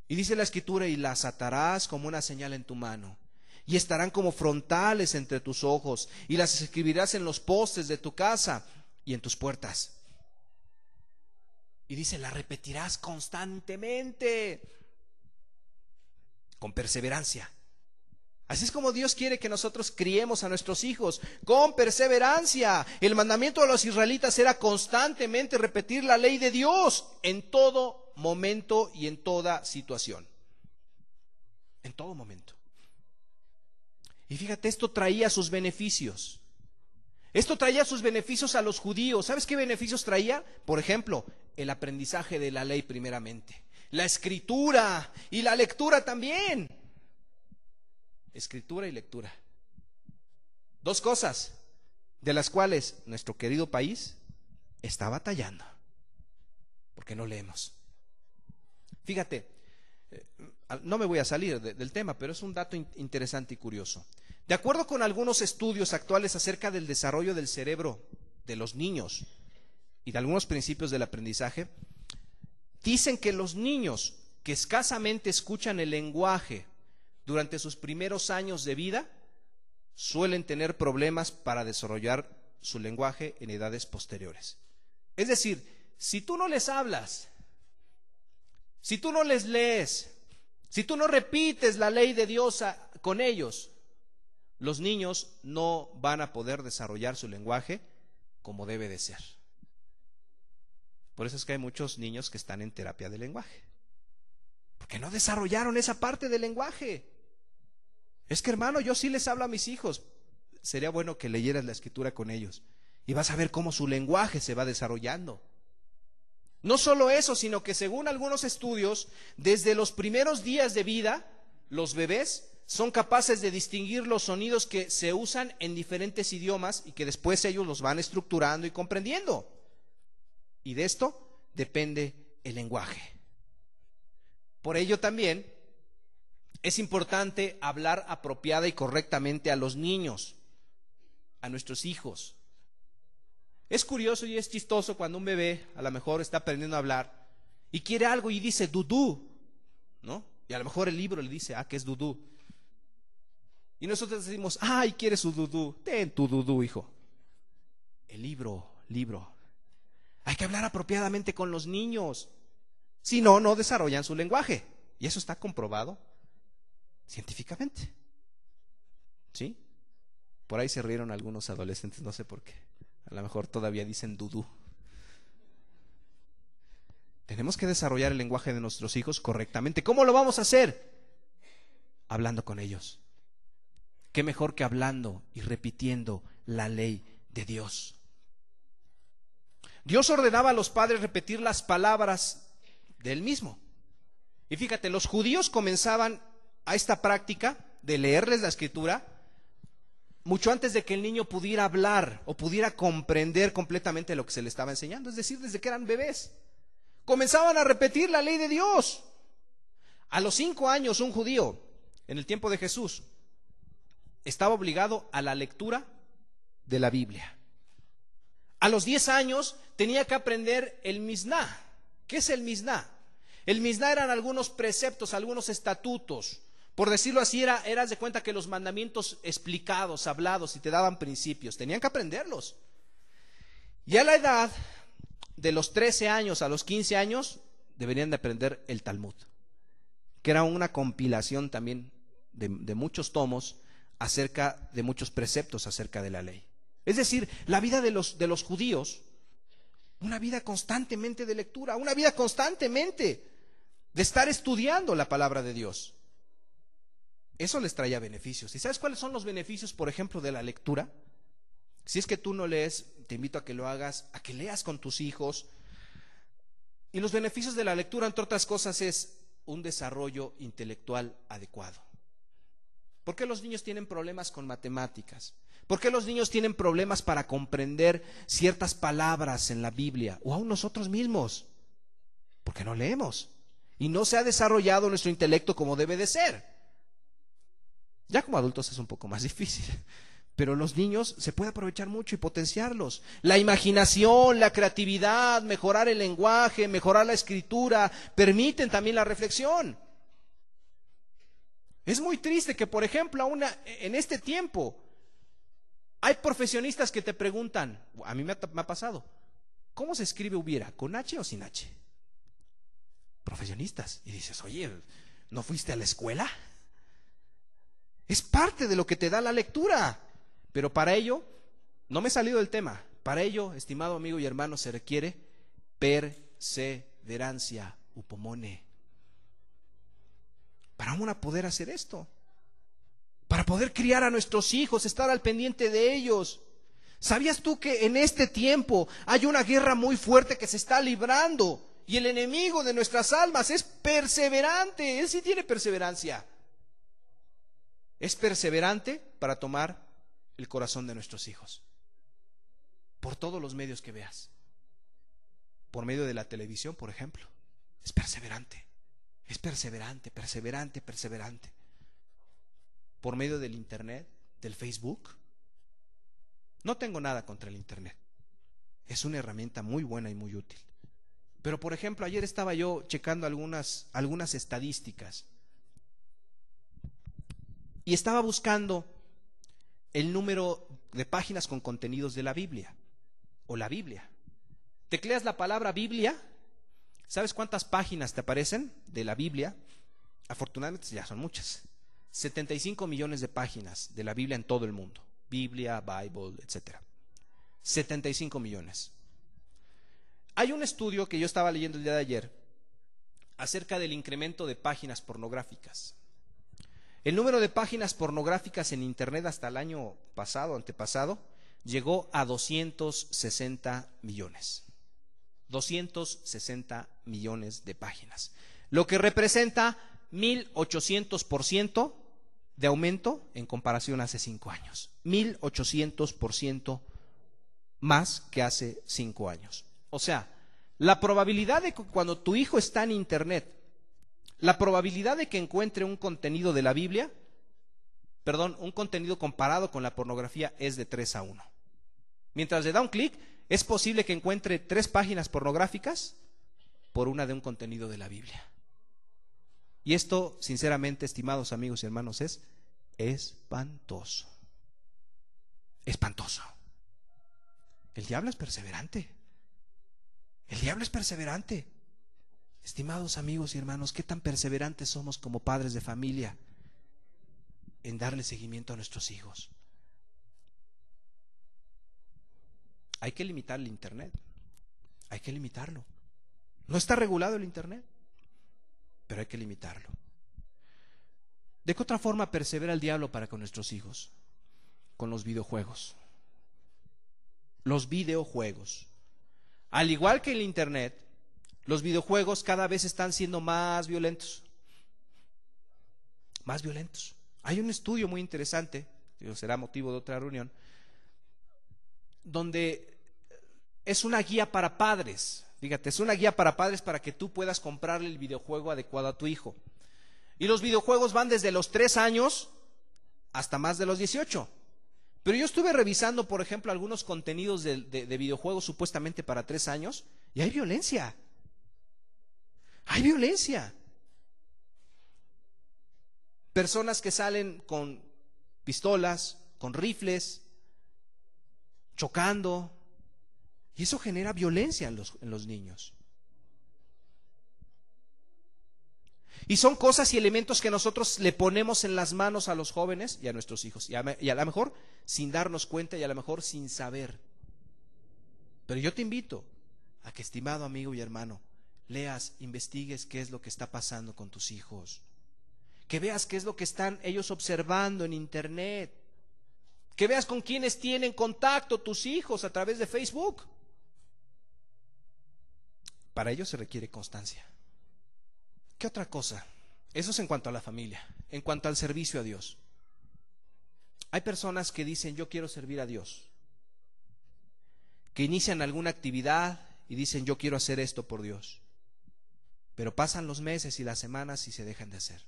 Speaker 1: Y dice la Escritura: y las atarás como una señal en tu mano, y estarán como frontales entre tus ojos, y las escribirás en los postes de tu casa y en tus puertas. Y dice, la repetirás constantemente, con perseverancia. Así es como Dios quiere que nosotros criemos a nuestros hijos, con perseverancia. El mandamiento de los israelitas era constantemente repetir la ley de Dios en todo momento y en toda situación. En todo momento. Y fíjate, esto traía sus beneficios. Esto traía sus beneficios a los judíos. ¿Sabes qué beneficios traía? Por ejemplo, el aprendizaje de la ley primeramente, la escritura y la lectura también. Escritura y lectura. Dos cosas de las cuales nuestro querido país está batallando, porque no leemos. Fíjate, no me voy a salir del tema, pero es un dato interesante y curioso. De acuerdo con algunos estudios actuales acerca del desarrollo del cerebro de los niños y de algunos principios del aprendizaje, dicen que los niños que escasamente escuchan el lenguaje durante sus primeros años de vida suelen tener problemas para desarrollar su lenguaje en edades posteriores. Es decir, si tú no les hablas, si tú no les lees, si tú no repites la ley de Dios con ellos, los niños no van a poder desarrollar su lenguaje como debe de ser. Por eso es que hay muchos niños que están en terapia de lenguaje, porque no desarrollaron esa parte del lenguaje. Es que, hermano, yo sí les hablo a mis hijos. Sería bueno que leyeras la escritura con ellos y vas a ver cómo su lenguaje se va desarrollando. No solo eso, sino que según algunos estudios, desde los primeros días de vida, los bebés son capaces de distinguir los sonidos que se usan en diferentes idiomas y que después ellos los van estructurando y comprendiendo. Y de esto depende el lenguaje. Por ello también es importante hablar apropiada y correctamente a los niños, a nuestros hijos. Es curioso y es chistoso cuando un bebé a lo mejor está aprendiendo a hablar y quiere algo y dice dudú, ¿no? Y a lo mejor el libro le dice, ¿qué es dudú? Y nosotros decimos, ¡ay, quiere su dudú! Ten tu dudú, hijo. El libro. Hay que hablar apropiadamente con los niños. Si no, no desarrollan su lenguaje. Y eso está comprobado científicamente. ¿Sí? Por ahí se rieron algunos adolescentes, no sé por qué. A lo mejor todavía dicen dudú. Tenemos que desarrollar el lenguaje de nuestros hijos correctamente. ¿Cómo lo vamos a hacer? Hablando con ellos. ¿Qué mejor que hablando y repitiendo la ley de Dios? Dios ordenaba a los padres repetir las palabras del mismo. Y fíjate, los judíos comenzaban a esta práctica de leerles la escritura mucho antes de que el niño pudiera hablar o pudiera comprender completamente lo que se le estaba enseñando, es decir, desde que eran bebés. Comenzaban a repetir la ley de Dios. A los 5 años, un judío, en el tiempo de Jesús, estaba obligado a la lectura de la Biblia. A los 10 años tenía que aprender el Misná. ¿Qué es el Misná? El Misná eran algunos preceptos, algunos estatutos. Por decirlo así, eras de cuenta que los mandamientos explicados, hablados y te daban principios. Tenían que aprenderlos. Y a la edad de los 13 años a los 15 años deberían de aprender el Talmud, que era una compilación también de muchos tomos acerca de muchos preceptos acerca de la ley. Es decir, la vida de los judíos, una vida constantemente de lectura, una vida constantemente de estar estudiando la palabra de Dios. Eso les traía beneficios. ¿Y sabes cuáles son los beneficios, por ejemplo, de la lectura? Si es que tú no lees, te invito a que lo hagas, a que leas con tus hijos. Y los beneficios de la lectura, entre otras cosas, es un desarrollo intelectual adecuado. ¿Por qué los niños tienen problemas con matemáticas? ¿Por qué los niños tienen problemas para comprender ciertas palabras en la Biblia? O aún nosotros mismos. Porque no leemos. Y no se ha desarrollado nuestro intelecto como debe de ser. Ya como adultos es un poco más difícil. Pero los niños se puede aprovechar mucho y potenciarlos. La imaginación, la creatividad, mejorar el lenguaje, mejorar la escritura, permiten también la reflexión. Es muy triste que, por ejemplo, en este tiempo hay profesionistas que te preguntan, a mí me ha pasado, ¿Cómo se escribe hubiera? ¿Con H o sin H? Profesionistas. Y dices, oye, ¿no fuiste a la escuela? Es parte de lo que te da la lectura. Pero para ello, no me he salido del tema. Para ello, estimado amigo y hermano, se requiere perseverancia, upomone. Para uno poder hacer esto. Para poder criar a nuestros hijos, estar al pendiente de ellos. ¿Sabías tú que en este tiempo hay una guerra muy fuerte que se está librando? Y el enemigo de nuestras almas es perseverante. Él sí tiene perseverancia. Es perseverante para tomar el corazón de nuestros hijos. Por todos los medios que veas. Por medio de la televisión, por ejemplo. Es perseverante. Es perseverante, perseverante, perseverante. Por medio del internet, del Facebook. No tengo nada contra el internet. Es una herramienta muy buena y muy útil. Pero por ejemplo, ayer estaba yo checando algunas estadísticas. Y estaba buscando el número de páginas con contenidos de la Biblia. O la Biblia. Tecleas la palabra Biblia. ¿Sabes cuántas páginas te aparecen de la Biblia? Afortunadamente ya son muchas. 75 millones de páginas de la Biblia en todo el mundo. Biblia, Bible, etc. 75 millones. Hay un estudio que yo estaba leyendo el día de ayer acerca del incremento de páginas pornográficas. El número de páginas pornográficas en internet hasta el año pasado, antepasado, llegó a 260 millones. 260 millones de páginas. Lo que representa 1800% de aumento en comparación a hace 5 años. 1800% más que hace 5 años. O sea, la probabilidad de que cuando tu hijo está en internet, la probabilidad de que encuentre un contenido de la Biblia, un contenido comparado con la pornografía es de 3-1. Mientras le da un clic, es posible que encuentre 3 páginas pornográficas por una de un contenido de la Biblia. Y esto, sinceramente, estimados amigos y hermanos, es espantoso. Espantoso. El diablo es perseverante. El diablo es perseverante. Estimados amigos y hermanos, ¿qué tan perseverantes somos como padres de familia en darle seguimiento a nuestros hijos? Hay que limitar el internet. Hay que limitarlo. No está regulado el internet, pero hay que limitarlo. ¿De qué otra forma persevera el diablo para con nuestros hijos? Con los videojuegos. Los videojuegos. Al igual que el internet, los videojuegos cada vez están siendo más violentos. Más violentos. Hay un estudio muy interesante, que será motivo de otra reunión, donde es una guía para padres. Fíjate, es una guía para padres para que tú puedas comprarle el videojuego adecuado a tu hijo. Y los videojuegos van desde los 3 años hasta más de los 18. Pero yo estuve revisando, por ejemplo, algunos contenidos de videojuegos supuestamente para 3 años y hay violencia. Hay violencia. Personas que salen con pistolas, con rifles, chocando. Y eso genera violencia en los niños. Y son cosas y elementos que nosotros le ponemos en las manos a los jóvenes y a nuestros hijos. Y a lo mejor sin darnos cuenta y a lo mejor sin saber. Pero yo te invito a que, estimado amigo y hermano, leas, investigues qué es lo que está pasando con tus hijos. Que veas qué es lo que están ellos observando en internet. Que veas con quiénes tienen contacto tus hijos a través de Facebook. Para ello se requiere constancia. ¿Qué otra cosa? Eso es en cuanto a la familia, en cuanto al servicio a Dios. Hay personas que dicen, yo quiero servir a Dios. Que inician alguna actividad y dicen, yo quiero hacer esto por Dios. Pero pasan los meses y las semanas y se dejan de hacer.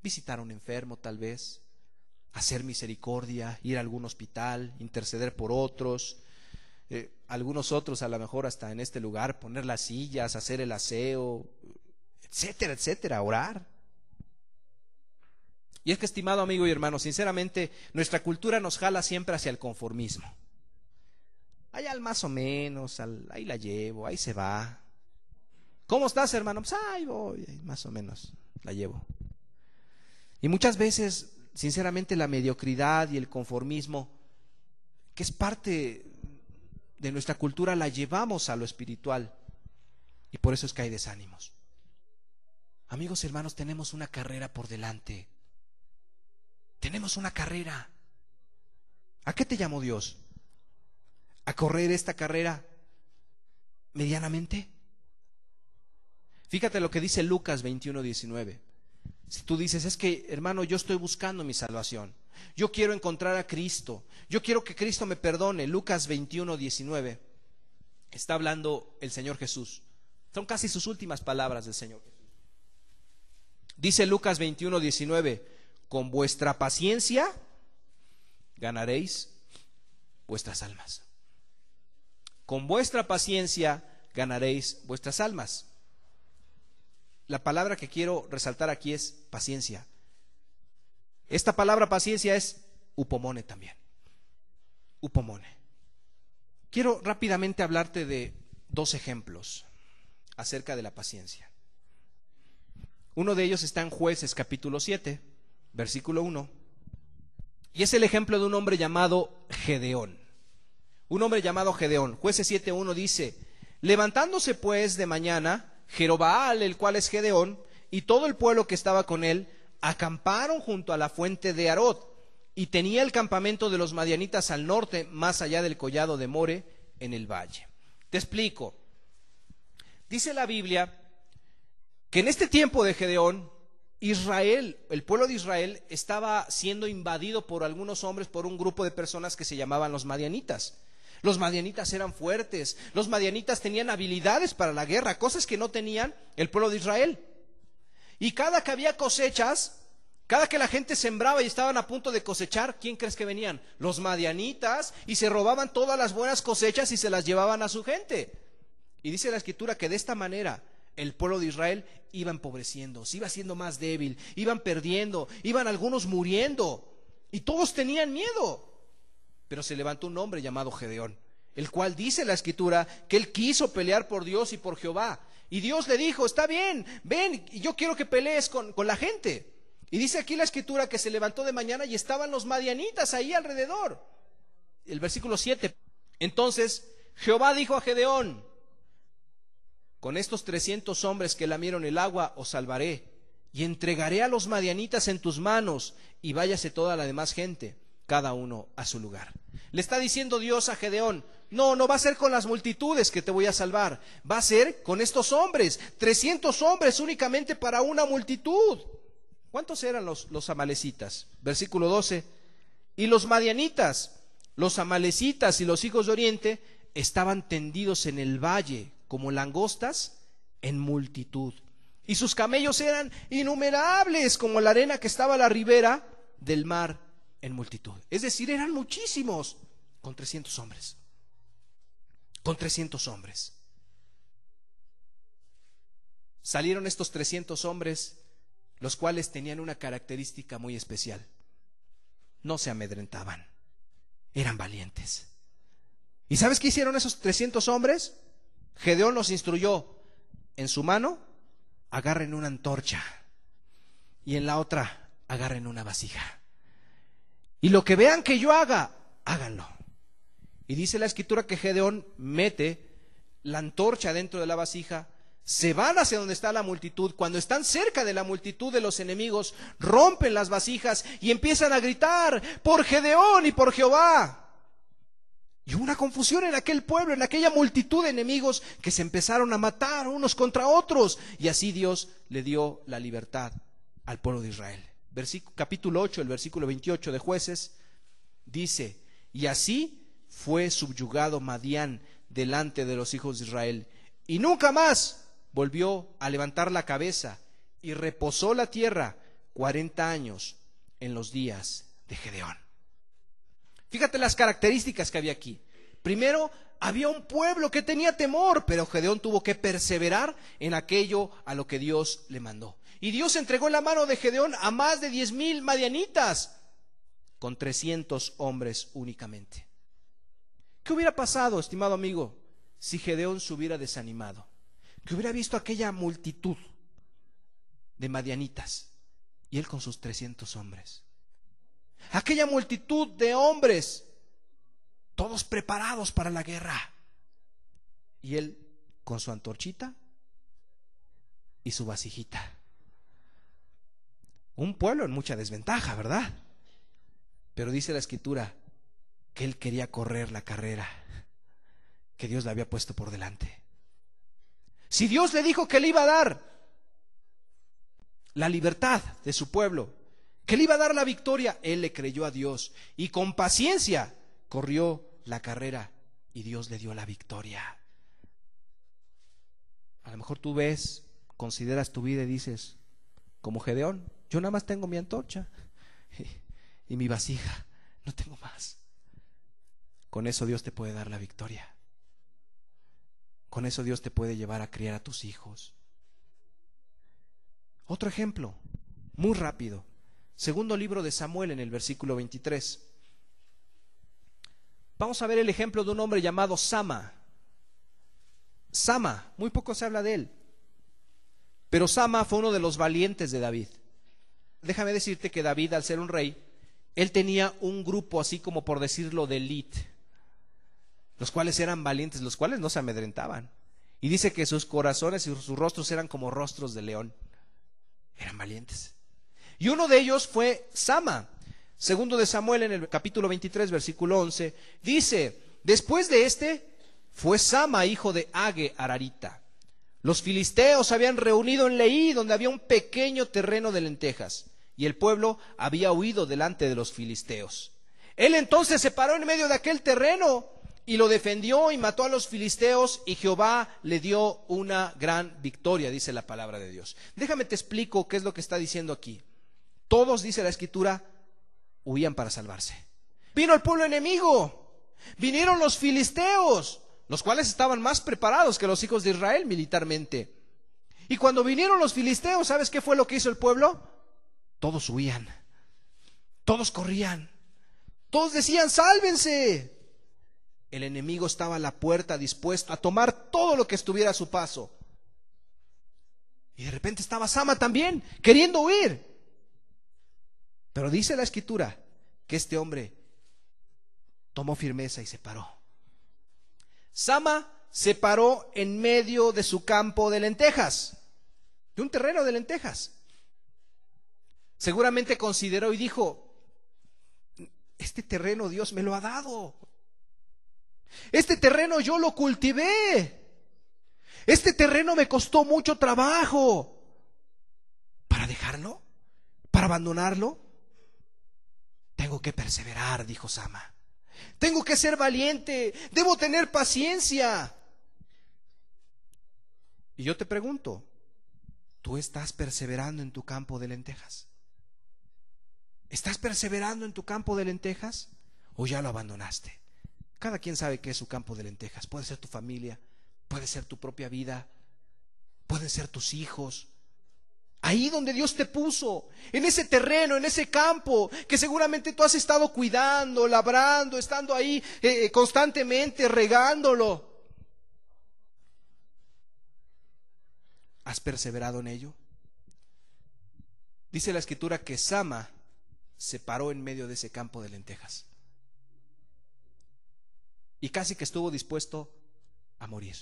Speaker 1: Visitar a un enfermo tal vez, hacer misericordia, ir a algún hospital, interceder por otros. Algunos otros a lo mejor hasta en este lugar, poner las sillas, hacer el aseo, etcétera, etcétera, orar. Y es que, estimado amigo y hermano, sinceramente nuestra cultura nos jala siempre hacia el conformismo. allá al más o menos, ahí la llevo, ahí se va. ¿Cómo estás, hermano? Pues ahí voy, ahí más o menos la llevo. Y muchas veces, sinceramente, la mediocridad y el conformismo, que es parte de nuestra cultura, la llevamos a lo espiritual. Y por eso es que hay desánimos. Amigos y hermanos, tenemos una carrera por delante. Tenemos una carrera. ¿A qué te llamó Dios? ¿A correr esta carrera medianamente? Fíjate lo que dice Lucas 21:19. Si tú dices, es que, hermano, yo estoy buscando mi salvación, yo quiero encontrar a Cristo, yo quiero que Cristo me perdone. Lucas 21:19. Está hablando el Señor Jesús. Son casi sus últimas palabras del Señor Jesús. Dice Lucas 21:19: con vuestra paciencia ganaréis vuestras almas. Con vuestra paciencia ganaréis vuestras almas. La palabra que quiero resaltar aquí es paciencia. Esta palabra paciencia es upomone también. Upomone. Quiero rápidamente hablarte de dos ejemplos acerca de la paciencia. Uno de ellos está en Jueces capítulo 7, versículo 1. Y es el ejemplo de un hombre llamado Gedeón. Un hombre llamado Gedeón. Jueces 7:1 dice: levantándose pues de mañana, Jerobbaal, el cual es Gedeón, y todo el pueblo que estaba con él, acamparon junto a la fuente de Arod, y tenía el campamento de los madianitas al norte, más allá del collado de More, en el valle. Te explico. Dice la Biblia que en este tiempo de Gedeón, Israel, el pueblo de Israel, estaba siendo invadido por algunos hombres, por un grupo de personas que se llamaban los madianitas. Los madianitas eran fuertes, los madianitas tenían habilidades para la guerra, cosas que no tenían el pueblo de Israel. Y cada que había cosechas, cada que la gente sembraba y estaban a punto de cosechar, ¿quién crees que venían? Los madianitas, y se robaban todas las buenas cosechas y se las llevaban a su gente. Y dice la Escritura que de esta manera el pueblo de Israel iba empobreciendo, se iba haciendo más débil, iban perdiendo, iban algunos muriendo, y todos tenían miedo. Pero se levantó un hombre llamado Gedeón, el cual dice la Escritura que él quiso pelear por Dios y por Jehová. Y Dios le dijo: está bien, ven, y yo quiero que pelees con la gente. Y dice aquí la Escritura que se levantó de mañana y estaban los madianitas ahí alrededor. El versículo 7. Entonces Jehová dijo a Gedeón: con estos 300 hombres que lamieron el agua os salvaré, y entregaré a los madianitas en tus manos, y váyase toda la demás gente, cada uno a su lugar. Le está diciendo Dios a Gedeón: no va a ser con las multitudes que te voy a salvar, va a ser con estos hombres, 300 hombres únicamente para una multitud. ¿Cuántos eran los amalecitas? Versículo 12. Y los madianitas, los amalecitas y los hijos de Oriente estaban tendidos en el valle como langostas en multitud, y sus camellos eran innumerables como la arena que estaba a la ribera del mar en multitud. Es decir, eran muchísimos, con 300 hombres. Con 300 hombres. Salieron estos 300 hombres, los cuales tenían una característica muy especial: no se amedrentaban, eran valientes. ¿Y sabes qué hicieron esos 300 hombres? Gedeón los instruyó: en su mano agarren una antorcha y en la otra agarren una vasija, y lo que vean que yo haga, háganlo. Y dice la Escritura que Gedeón mete la antorcha dentro de la vasija, se van hacia donde está la multitud. Cuando están cerca de la multitud de los enemigos, rompen las vasijas y empiezan a gritar: por Gedeón y por Jehová. Y hubo una confusión en aquel pueblo, en aquella multitud de enemigos, que se empezaron a matar unos contra otros. Y así Dios le dio la libertad al pueblo de Israel. Capítulo 8, el versículo 28 de Jueces, dice: y así fue subyugado Madián delante de los hijos de Israel, y nunca más volvió a levantar la cabeza, y reposó la tierra 40 años en los días de Gedeón. Fíjate las características que había aquí. Primero, había un pueblo que tenía temor, pero Gedeón tuvo que perseverar en aquello a lo que Dios le mandó. Y Dios entregó en la mano de Gedeón a más de 10,000 madianitas, con 300 hombres únicamente. ¿Qué hubiera pasado, estimado amigo, si Gedeón se hubiera desanimado? Que hubiera visto aquella multitud de madianitas y él con sus 300 hombres. Aquella multitud de hombres, todos preparados para la guerra. Y él con su antorchita y su vasijita. Un pueblo en mucha desventaja, ¿verdad? Pero dice la Escritura que él quería correr la carrera que Dios le había puesto por delante. Si Dios le dijo que le iba a dar la libertad de su pueblo, que le iba a dar la victoria, él le creyó a Dios y con paciencia corrió la carrera y Dios le dio la victoria. A lo mejor tú ves, consideras tu vida y dices, como Gedeón, yo nada más tengo mi antorcha y mi vasija, no tengo más. Con eso Dios te puede dar la victoria. Con eso Dios te puede llevar a criar a tus hijos. Otro ejemplo, muy rápido. Segundo libro de Samuel, en el versículo 23. Vamos a ver el ejemplo de un hombre llamado Sama. Sama, muy poco se habla de él. Pero Sama fue uno de los valientes de David. Déjame decirte que David, al ser un rey, él tenía un grupo, así como por decirlo, de élite, los cuales eran valientes, los cuales no se amedrentaban. Y dice que sus corazones y sus rostros eran como rostros de león. Eran valientes. Y uno de ellos fue Sama. Segundo de Samuel, en el capítulo 23, versículo 11, dice: después de este fue Sama, hijo de Age Ararita. Los filisteos se habían reunido en Leí, donde había un pequeño terreno de lentejas, y el pueblo había huido delante de los filisteos. Él entonces se paró en medio de aquel terreno y lo defendió y mató a los filisteos, y Jehová le dio una gran victoria, dice la palabra de Dios. Déjame te explico qué es lo que está diciendo aquí. Todos, dice la Escritura, huían para salvarse. Vino el pueblo enemigo, vinieron los filisteos, los cuales estaban más preparados que los hijos de Israel militarmente. Y cuando vinieron los filisteos, ¿sabes qué fue lo que hizo el pueblo? Todos huían, todos corrían, todos decían: sálvense. El enemigo estaba a la puerta, dispuesto a tomar todo lo que estuviera a su paso. Y de repente estaba Sama también, queriendo huir. Pero dice la Escritura que este hombre tomó firmeza y se paró. Sama se paró en medio de su campo de lentejas, de un terreno de lentejas. Seguramente consideró y dijo: este terreno Dios me lo ha dado. Este terreno yo lo cultivé. Este terreno me costó mucho trabajo. ¿Para dejarlo? ¿Para abandonarlo? Tengo que perseverar, dijo Sama. Tengo que ser valiente. Debo tener paciencia. Y yo te pregunto, ¿tú estás perseverando en tu campo de lentejas? ¿Estás perseverando en tu campo de lentejas o ya lo abandonaste? Cada quien sabe qué es su campo de lentejas. Puede ser tu familia, puede ser tu propia vida, pueden ser tus hijos. Ahí donde Dios te puso, en ese terreno, en ese campo, que seguramente tú has estado cuidando, labrando, estando ahí constantemente, regándolo. ¿Has perseverado en ello? Dice la Escritura que Sama se paró en medio de ese campo de lentejas. Y casi que estuvo dispuesto a morir.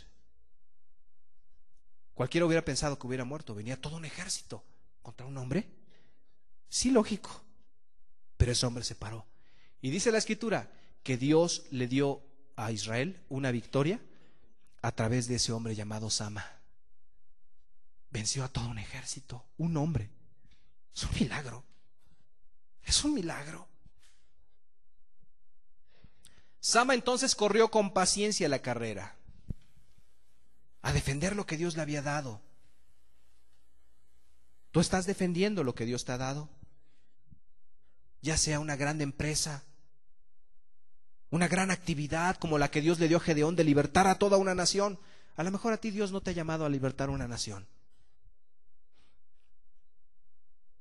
Speaker 1: Cualquiera hubiera pensado que hubiera muerto. Venía todo un ejército contra un hombre. Sí, lógico. Pero ese hombre se paró. Y dice la Escritura que Dios le dio a Israel una victoria a través de ese hombre llamado Sama. Venció a todo un ejército, un hombre. Es un milagro. Es un milagro. Sama entonces corrió con paciencia la carrera, a defender lo que Dios le había dado. ¿Tú estás defendiendo lo que Dios te ha dado? Ya sea una gran empresa, una gran actividad como la que Dios le dio a Gedeón de libertar a toda una nación. A lo mejor a ti Dios no te ha llamado a libertar una nación.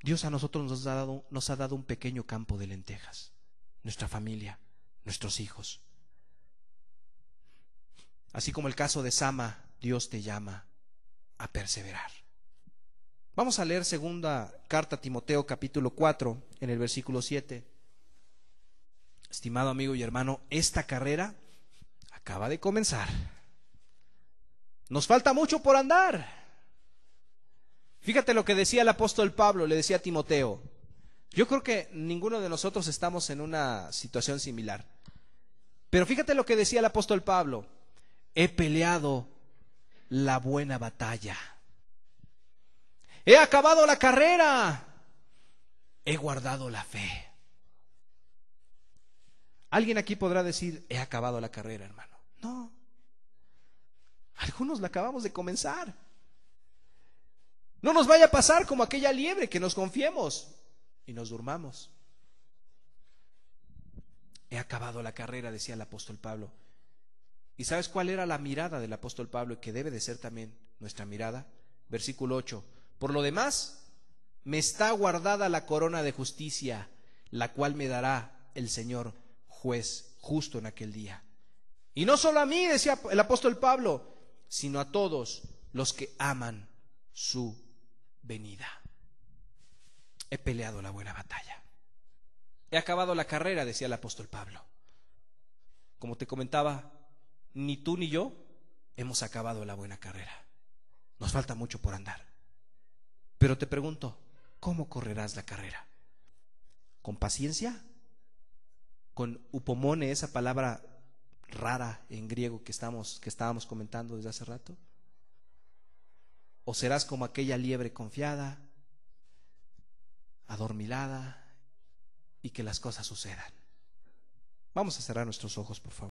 Speaker 1: Dios a nosotros nos ha dado un pequeño campo de lentejas, nuestra familia, nuestros hijos. Así como el caso de Sama, Dios te llama a perseverar. Vamos a leer segunda carta a Timoteo capítulo 4 en el versículo 7. Estimado amigo y hermano, esta carrera acaba de comenzar. Nos falta mucho por andar. Fíjate lo que decía el apóstol Pablo, le decía a Timoteo. Yo creo que ninguno de nosotros estamos en una situación similar. Pero fíjate lo que decía el apóstol Pablo. He peleado la buena batalla. He acabado la carrera. He guardado la fe. ¿Alguien aquí podrá decir, he acabado la carrera, hermano? No. Algunos la acabamos de comenzar. No nos vaya a pasar como aquella liebre que nos confiemos y nos durmamos. He acabado la carrera, decía el apóstol Pablo. ¿Y sabes cuál era la mirada del apóstol Pablo y que debe de ser también nuestra mirada? Versículo 8. Por lo demás, me está guardada la corona de justicia, la cual me dará el Señor juez justo en aquel día. Y no solo a mí, decía el apóstol Pablo, sino a todos los que aman su venida. He peleado la buena batalla. He acabado la carrera, decía el apóstol Pablo. Como te comentaba, ni tú ni yo hemos acabado la buena carrera. Nos falta mucho por andar. Pero te pregunto, ¿cómo correrás la carrera? ¿Con paciencia? ¿Con upomone, esa palabra rara en griego que estábamos comentando desde hace rato? ¿O serás como aquella liebre confiada, adormilada y que las cosas sucedan? Vamos a cerrar nuestros ojos, por favor.